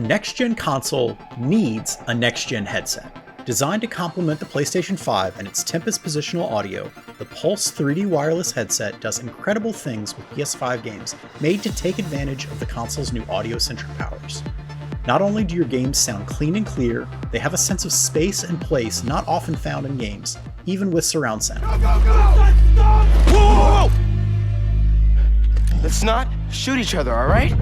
A next-gen console needs a next-gen headset. Designed to complement the PlayStation 5 and its Tempest positional audio, the Pulse 3D wireless headset does incredible things with PS5 games made to take advantage of the console's new audio-centric powers. Not only do your games sound clean and clear, they have a sense of space and place not often found in games, even with surround sound. Go, go, go! Whoa, whoa, whoa! Let's not shoot each other, all right?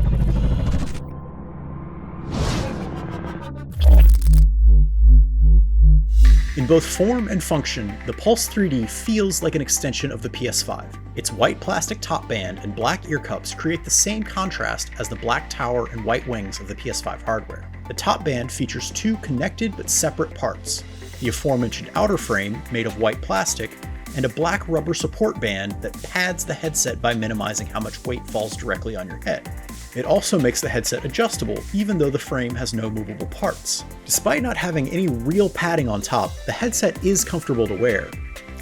In both form and function, the Pulse 3D feels like an extension of the PS5. Its white plastic top band and black ear cups create the same contrast as the black tower and white wings of the PS5 hardware. The top band features two connected but separate parts: the aforementioned outer frame made of white plastic, and a black rubber support band that pads the headset by minimizing how much weight falls directly on your head. It also makes the headset adjustable, even though the frame has no movable parts. Despite not having any real padding on top, the headset is comfortable to wear.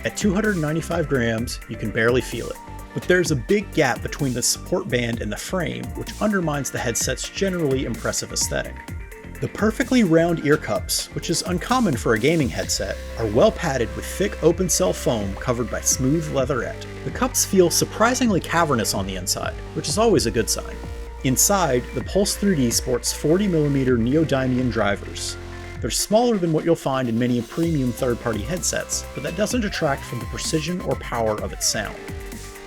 At 295 grams, you can barely feel it. But there's a big gap between the support band and the frame, which undermines the headset's generally impressive aesthetic. The perfectly round ear cups, which is uncommon for a gaming headset, are well padded with thick open cell foam covered by smooth leatherette. The cups feel surprisingly cavernous on the inside, which is always a good sign. Inside, the Pulse 3D sports 40mm neodymium drivers. They're smaller than what you'll find in many premium third-party headsets, but that doesn't detract from the precision or power of its sound.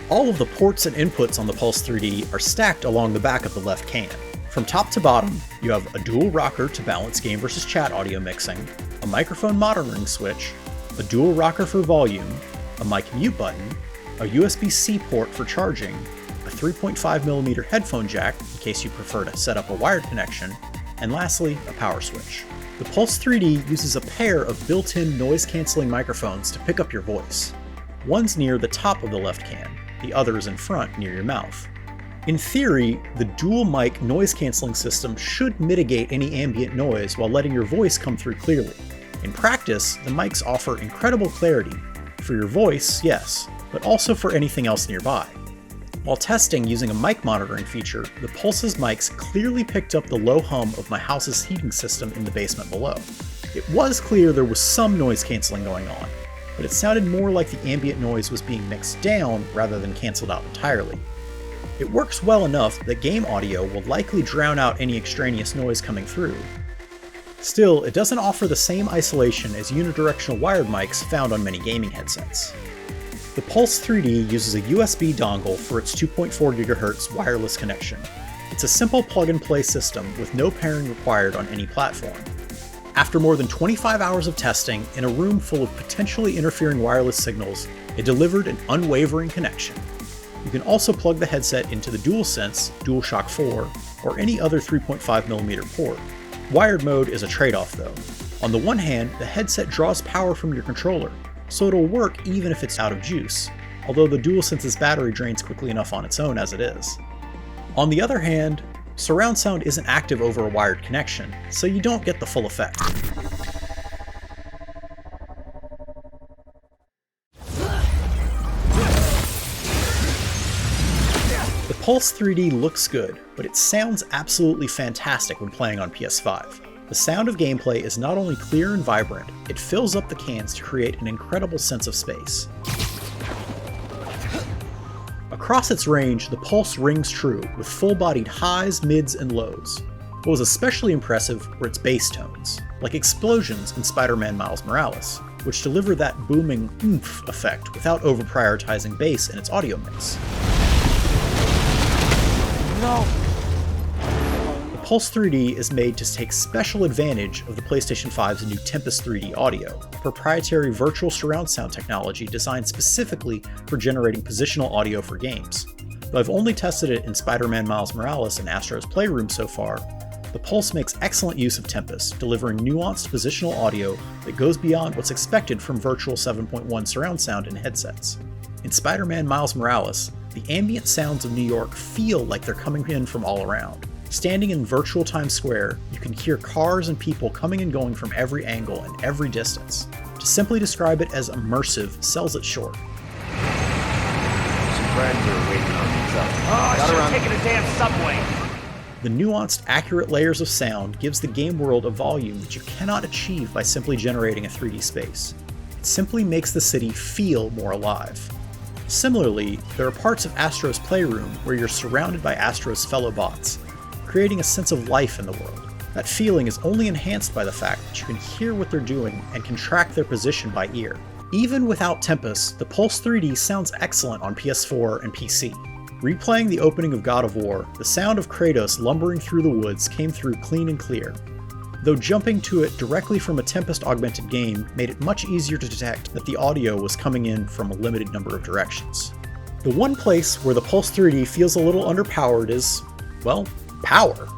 All of the ports and inputs on the Pulse 3D are stacked along the back of the left can. From top to bottom, you have a dual rocker to balance game versus chat audio mixing, a microphone monitoring switch, a dual rocker for volume, a mic mute button, a USB-C port for charging, a 3.5mm headphone jack in case you prefer to set up a wired connection, and lastly, a power switch. The Pulse 3D uses a pair of built-in noise-canceling microphones to pick up your voice. One's near the top of the left can, the other is in front near your mouth. In theory, the dual mic noise-canceling system should mitigate any ambient noise while letting your voice come through clearly. In practice, the mics offer incredible clarity. For your voice, yes, but also for anything else nearby. While testing using a mic monitoring feature, the Pulse's mics clearly picked up the low hum of my house's heating system in the basement below. It was clear there was some noise canceling going on, but it sounded more like the ambient noise was being mixed down rather than canceled out entirely. It works well enough that game audio will likely drown out any extraneous noise coming through. Still, it doesn't offer the same isolation as unidirectional wired mics found on many gaming headsets. The Pulse 3D uses a USB dongle for its 2.4 GHz wireless connection. It's a simple plug-and-play system with no pairing required on any platform. After more than 25 hours of testing in a room full of potentially interfering wireless signals, it delivered an unwavering connection. You can also plug the headset into the DualSense, DualShock 4, or any other 3.5mm port. Wired mode is a trade-off though. On the one hand, the headset draws power from your controller, so it'll work even if it's out of juice, although the DualSense's battery drains quickly enough on its own as it is. On the other hand, surround sound isn't active over a wired connection, so you don't get the full effect. The Pulse 3D looks good, but it sounds absolutely fantastic when playing on PS5. The sound of gameplay is not only clear and vibrant, it fills up the cans to create an incredible sense of space. Across its range, the Pulse rings true, with full-bodied highs, mids, and lows. What was especially impressive were its bass tones, like explosions in Spider-Man Miles Morales, which deliver that booming oomph effect without over-prioritizing bass in its audio mix. No! Pulse 3D is made to take special advantage of the PlayStation 5's new Tempest 3D audio, a proprietary virtual surround sound technology designed specifically for generating positional audio for games. Though I've only tested it in Spider-Man Miles Morales and Astro's Playroom so far, the Pulse makes excellent use of Tempest, delivering nuanced positional audio that goes beyond what's expected from virtual 7.1 surround sound in headsets. In Spider-Man Miles Morales, the ambient sounds of New York feel like they're coming in from all around. Standing in virtual Times Square, you can hear cars and people coming and going from every angle and every distance. To simply describe it as immersive sells it short. Some friends are waiting on me, so... Oh, I should have taken a damn subway! The nuanced, accurate layers of sound gives the game world a volume that you cannot achieve by simply generating a 3D space. It simply makes the city feel more alive. Similarly, there are parts of Astro's Playroom where you're surrounded by Astro's fellow bots, creating a sense of life in the world. That feeling is only enhanced by the fact that you can hear what they're doing and can track their position by ear. Even without Tempest, the Pulse 3D sounds excellent on PS4 and PC. Replaying the opening of God of War, the sound of Kratos lumbering through the woods came through clean and clear, though jumping to it directly from a Tempest augmented game made it much easier to detect that the audio was coming in from a limited number of directions. The one place where the Pulse 3D feels a little underpowered is, well, power.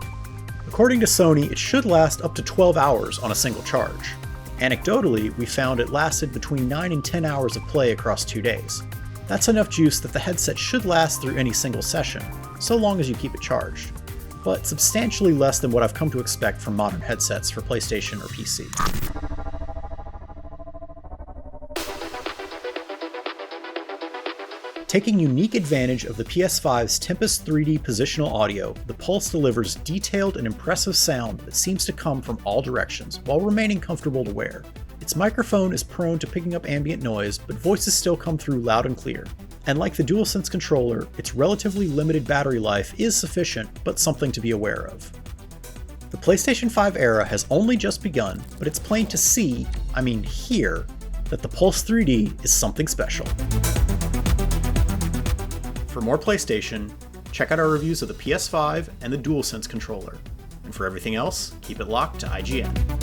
According to Sony, it should last up to 12 hours on a single charge. Anecdotally, we found it lasted between 9 and 10 hours of play across 2 days. That's enough juice that the headset should last through any single session, so long as you keep it charged, but substantially less than what I've come to expect from modern headsets for PlayStation or PC. Taking unique advantage of the PS5's Tempest 3D positional audio, the Pulse delivers detailed and impressive sound that seems to come from all directions while remaining comfortable to wear. Its microphone is prone to picking up ambient noise, but voices still come through loud and clear. And like the DualSense controller, its relatively limited battery life is sufficient, but something to be aware of. The PlayStation 5 era has only just begun, but it's plain to see, hear, that the Pulse 3D is something special. For more PlayStation, check out our reviews of the PS5 and the DualSense controller. And for everything else, keep it locked to IGN.